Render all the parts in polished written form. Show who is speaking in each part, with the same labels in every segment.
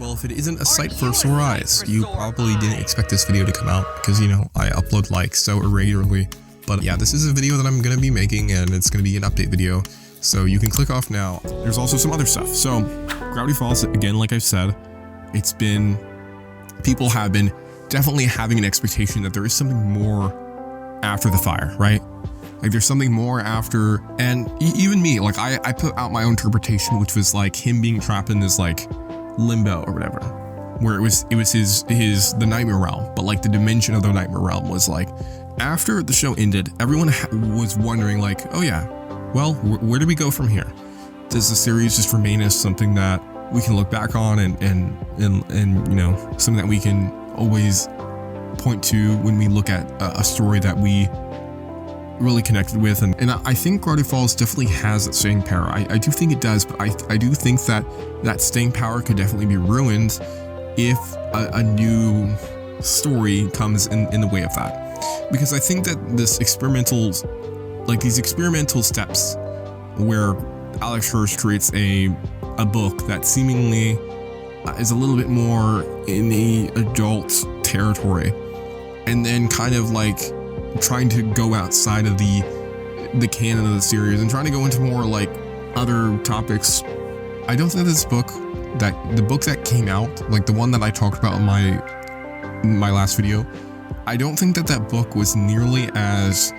Speaker 1: Well, if it isn't a sight for sore eyes, you probably didn't expect this video to come out because, you know, I upload like so irregularly. But yeah, this is a video that I'm going to be making and it's going to be an update video. So you can click off now. There's also some other stuff. So Gravity Falls, again, like I've said, people have been definitely having an expectation that there is something more after the fire, right? Like there's something more after, and even me, like I put out my own interpretation, which was like him being trapped in this like limbo or whatever, where it was the nightmare realm, but like the dimension of the nightmare realm was like, after the show ended, everyone was wondering like, oh yeah, well, where do we go from here? Does the series just remain as something that we can look back on and you know, something that we can always point to when we look at a story that we really connected with? And I think Gravity Falls definitely has that staying power. I do think it does, but I do think that staying power could definitely be ruined if a new story comes in the way of that. Because I think that these experimental steps where Alex Hirsch creates a book that seemingly is a little bit more in the adult territory, and then kind of like trying to go outside of the canon of the series and trying to go into more like other topics. I don't think this book, the book that came out, like the one that I talked about in my last video, I don't think that book was nearly as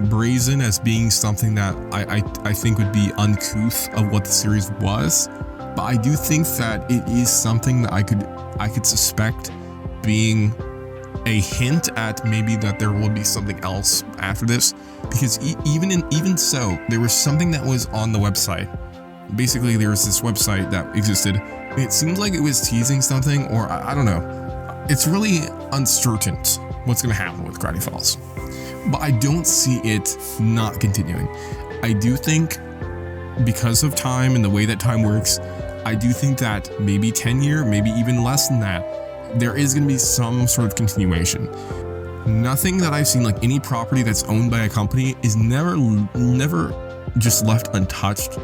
Speaker 1: brazen as being something that I think would be uncouth of what the series was. But I do think that it is something that I could suspect being a hint at maybe that there will be something else after this, because even so, there was something that was on the website. Basically, there was this website that existed, and it seemed like it was teasing something, or I don't know. It's really uncertain what's going to happen with Gravity Falls, but I don't see it not continuing. I do think, because of time and the way that time works, I do think that maybe 10 years, maybe even less than that, there is going to be some sort of continuation. Nothing that I've seen, like any property that's owned by a company, is never just left untouched.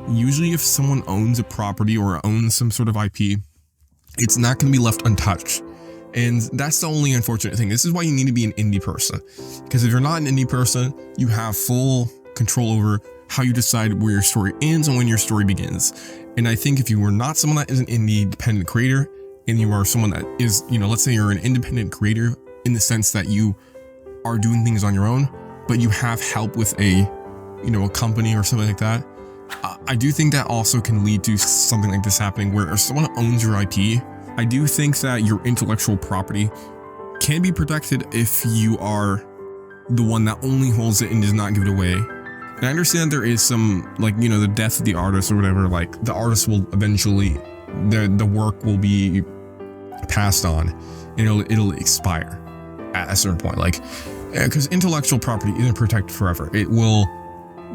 Speaker 1: Usually if someone owns a property or owns some sort of IP, it's not going to be left untouched. And that's the only unfortunate thing. This is why you need to be an indie person. Because if you're not an indie person, you have full control over how you decide where your story ends and when your story begins. And I think if you are not someone that is an indie dependent creator, and you are someone that is, you know, let's say you're an independent creator in the sense that you are doing things on your own, but you have help with a company or something like that, I do think that also can lead to something like this happening, where if someone owns your IP, I do think that your intellectual property can be protected if you are the one that only holds it and does not give it away. And I understand there is some, like, you know, the death of the artist or whatever, like the artist will eventually, the work will be passed on and it'll expire at a certain point, like, because intellectual property isn't protected forever. It will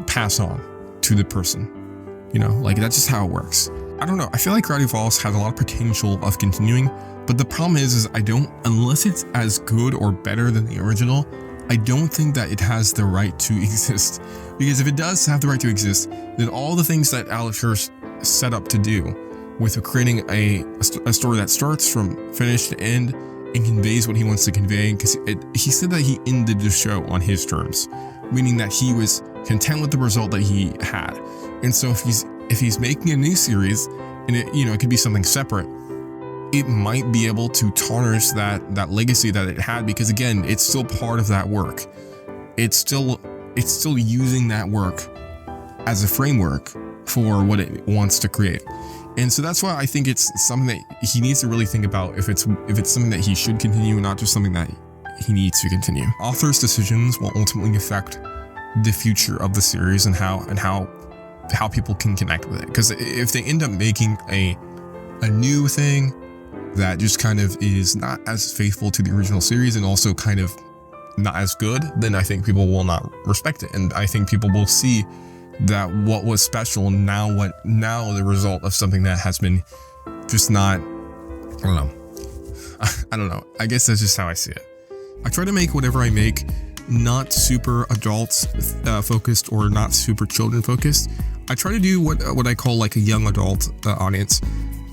Speaker 1: pass on to the person, you know, like that's just how it works. I don't know, I feel like Gravity Falls has a lot of potential of continuing, but the problem is unless it's as good or better than the original, I don't think that it has the right to exist. Because if it does have the right to exist, then all the things that Alex Hirsch set up to do with creating a story that starts from finish to end and conveys what he wants to convey, because he said that he ended the show on his terms, meaning that he was content with the result that he had. And so if he's making a new series, and it could be something separate, it might be able to tarnish that legacy that it had, because again, it's still part of that work. It's still using that work as a framework for what it wants to create. And so that's why I think it's something that he needs to really think about, if it's something that he should continue and not just something that he needs to continue. Authors' decisions will ultimately affect the future of the series and how people can connect with it. Because if they end up making a new thing that just kind of is not as faithful to the original series and also kind of not as good, then I think people will not respect it. And I think people will see that what was special now the result of something that has been just not, I don't know. I guess that's just how I see it. I try to make whatever I make not super adult focused or not super children focused. I try to do what I call like a young adult audience.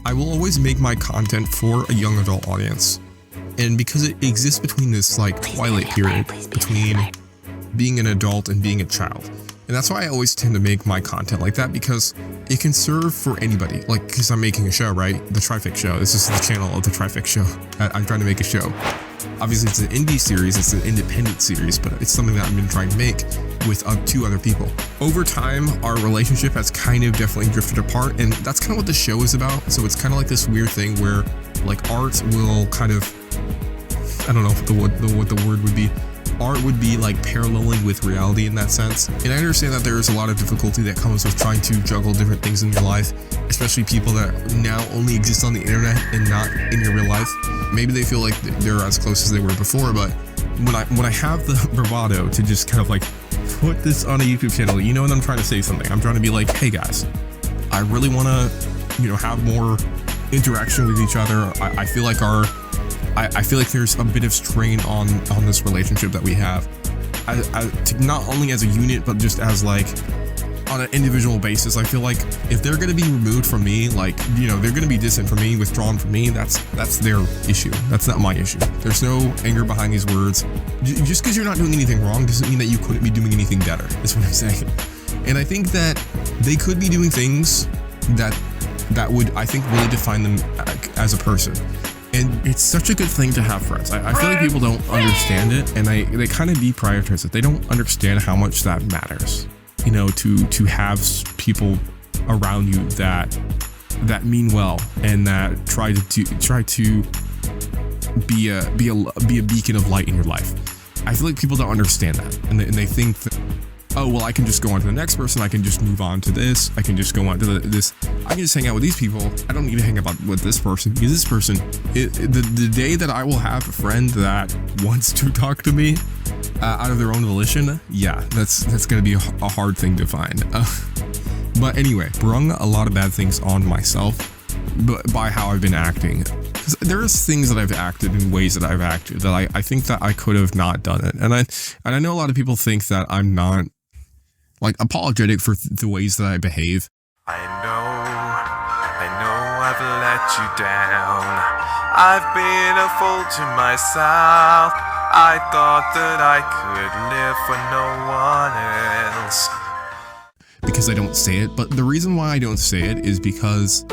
Speaker 1: I will always make my content for a young adult audience. And because it exists between this like twilight period between being an adult and being a child. And that's why I always tend to make my content like that, because it can serve for anybody. Like, because I'm making a show, right? The Trifect Show. This is the channel of the Trifect Show. I'm trying to make a show. Obviously, it's an indie series. It's an independent series, but it's something that I've been trying to make with 2 other people. Over time, our relationship has kind of definitely drifted apart, and that's kind of what the show is about. So it's kind of like this weird thing where, like, art will kind of, I don't know what the word would be. Art would be like paralleling with reality in that sense. And I understand that there is a lot of difficulty that comes with trying to juggle different things in your life, especially people that now only exist on the internet and not in your real life. Maybe they feel like they're as close as they were before, but when I have the bravado to just kind of like put this on a YouTube channel, you know that I'm trying to say something. I'm trying to be like, hey guys, I really want to, you know, have more interaction with each other. I feel like I feel like there's a bit of strain on this relationship that we have, not only as a unit, but just as like on an individual basis. I feel like if they're going to be removed from me, like, you know, they're going to be distant from me, withdrawn from me, that's their issue. That's not my issue. There's no anger behind these words. Just because you're not doing anything wrong doesn't mean that you couldn't be doing anything better, is what I'm saying. And I think that they could be doing things that would, I think, really define them as a person. And it's such a good thing to have friends. I feel like people don't understand it, and they kind of deprioritize it. They don't understand how much that matters, you know, to have people around you that mean well and that try to be a beacon of light in your life. I feel like people don't understand that, and they think that, oh, well, I can just go on to the next person. I can just move on to this. I can just go on to this. I can just hang out with these people. I don't need to hang out with this person, because this person, the day that I will have a friend that wants to talk to me out of their own volition, yeah, that's going to be a hard thing to find. But anyway, brung a lot of bad things on myself by how I've been acting. Because there's things that I've acted in ways that I've acted that I think that I could have not done it. And I know a lot of people think that I'm not like apologetic for the ways that I behave.
Speaker 2: I know I've let you down. I've been a fool to myself. I thought that I could live for no one else.
Speaker 1: Because I don't say it, but the reason why I don't say it is because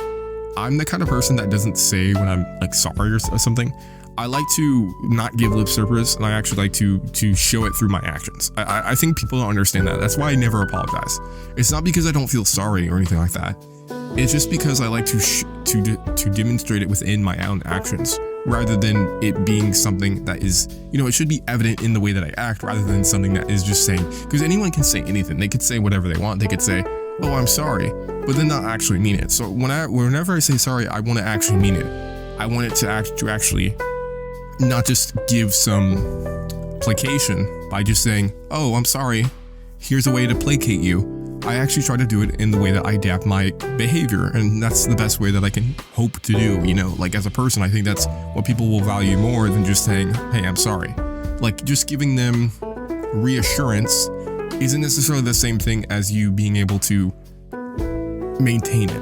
Speaker 1: I'm the kind of person that doesn't say when I'm like sorry or something. I like to not give lip service, and I actually like to show it through my actions. I think people don't understand that. That's why I never apologize. It's not because I don't feel sorry or anything like that. It's just because I like to demonstrate it within my own actions, rather than it being something that is, you know, it should be evident in the way that I act, rather than something that is just saying, because anyone can say anything. They could say whatever they want. They could say, oh, I'm sorry, but then not actually mean it. So whenever I say sorry, I want to actually mean it. I want it to actually not just give some placation by just saying, oh, I'm sorry, here's a way to placate you. I actually try to do it in the way that I adapt my behavior, and that's the best way that I can hope to do, you know, like as a person. I think that's what people will value more than just saying, hey, I'm sorry. Like, just giving them reassurance isn't necessarily the same thing as you being able to maintain it.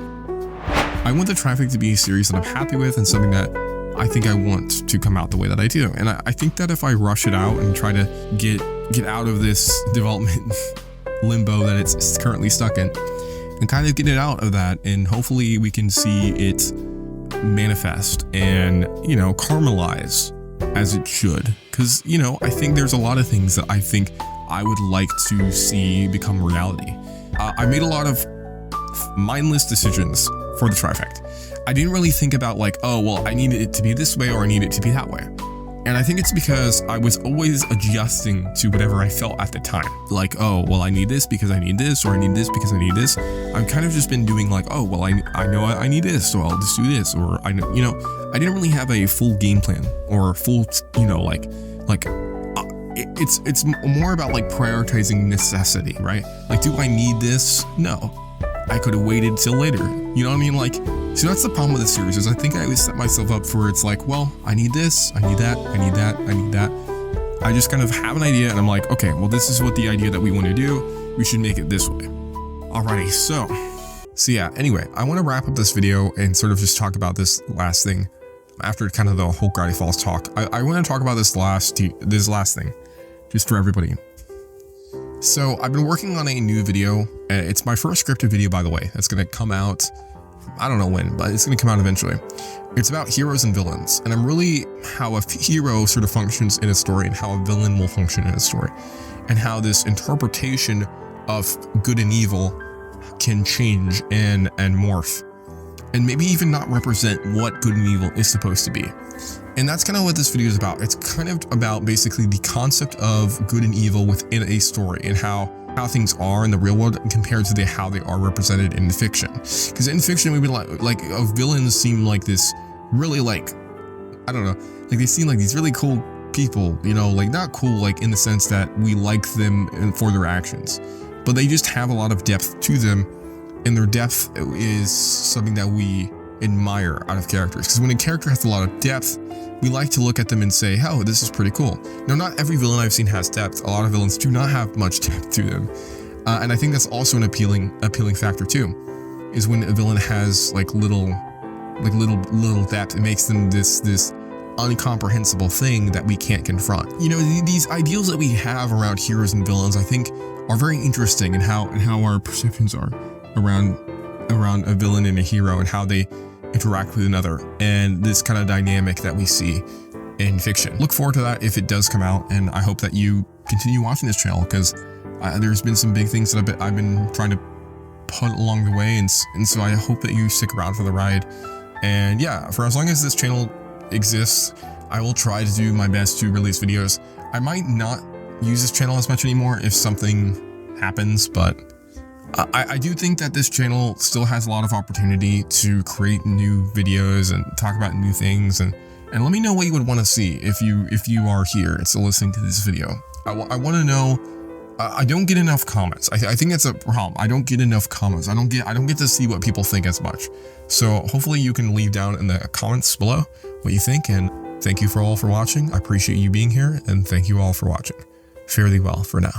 Speaker 1: I want the Trifect to be a series that I'm happy with, and something that I think I want to come out the way that I do. And I think that if I rush it out and try to get out of this development limbo that it's currently stuck in, and kind of get it out of that, and hopefully we can see it manifest and, you know, caramelize as it should. Because, you know, I think there's a lot of things that I think I would like to see become reality. I made a lot of mindless decisions for the Trifect. I didn't really think about like, oh, well, I need it to be this way or I need it to be that way. And I think it's because I was always adjusting to whatever I felt at the time. Like, oh, well, I need this because I need this, or I need this because I need this. I've kind of just been doing like, oh, well, I know I need this, so I'll just do this. Or I know, you know, I didn't really have a full game plan or full, you know, it's more about like prioritizing necessity, right? Like, do I need this? No. I could have waited till later. You know what I mean? Like, so that's the problem with the series, is I think I always set myself up for, it's like, well, I need this, I need that, I need that, I need that. I just kind of have an idea and I'm like, okay, well, this is what the idea that we want to do. We should make it this way. Alrighty, so So yeah, anyway, I want to wrap up this video and sort of just talk about this last thing. After kind of the whole Gravity Falls talk, I want to talk about this last thing, just for everybody. So I've been working on a new video. It's my first scripted video, by the way. It's going to come out, I don't know when, but it's going to come out eventually. It's about heroes and villains, and I'm really how a hero sort of functions in a story and how a villain will function in a story, and how this interpretation of good and evil can change and morph, and maybe even not represent what good and evil is supposed to be. And that's kind of what this video is about. It's kind of about basically the concept of good and evil within a story, and how things are in the real world compared to how they are represented in fiction. Because in fiction, we've been like villains seem like this really I don't know, like they seem like these really cool people, you know, like not cool like in the sense that we like them for their actions, but they just have a lot of depth to them, and their depth is something that we admire out of characters. Because when a character has a lot of depth, we like to look at them and say, oh, this is pretty cool. Now, not every villain I've seen has depth. A lot of villains do not have much depth to them. And I think that's also an appealing factor too, is when a villain has little depth. It makes them this incomprehensible thing that we can't confront. You know, these ideals that we have around heroes and villains, I think, are very interesting in how our perceptions are around a villain and a hero, and how they interact with another, and this kind of dynamic that we see in fiction. Look forward to that if it does come out, and I hope that you continue watching this channel, because there's been some big things that I've been trying to put along the way, and so I hope that you stick around for the ride. And yeah, for as long as this channel exists, I will try to do my best to release videos. I might not use this channel as much anymore if something happens, but I do think that this channel still has a lot of opportunity to create new videos and talk about new things, and let me know what you would want to see if you are here and still listening to this video. I want to know. I don't get enough comments. I think that's a problem. I don't get enough comments. I don't get to see what people think as much. So hopefully you can leave down in the comments below what you think, and thank you all for watching. I appreciate you being here, and thank you all for watching. Fare thee well for now.